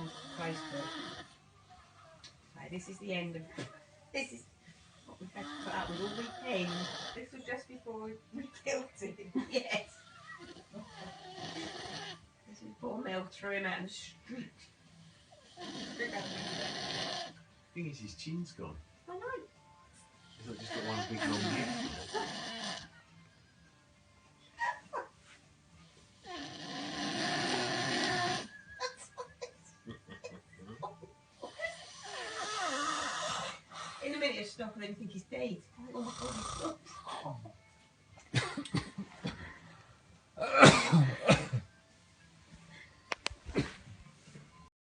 on Facebook. So this is the end of this is what we've had to put up with all weekend. This was just before we killed him. Yes. This is poor Mel threw him out in the street. The thing is, his chin's gone. I know. He's just got one big long neck. In a minute, it'll stop and then you think he's dead. Oh my God, he's stopped.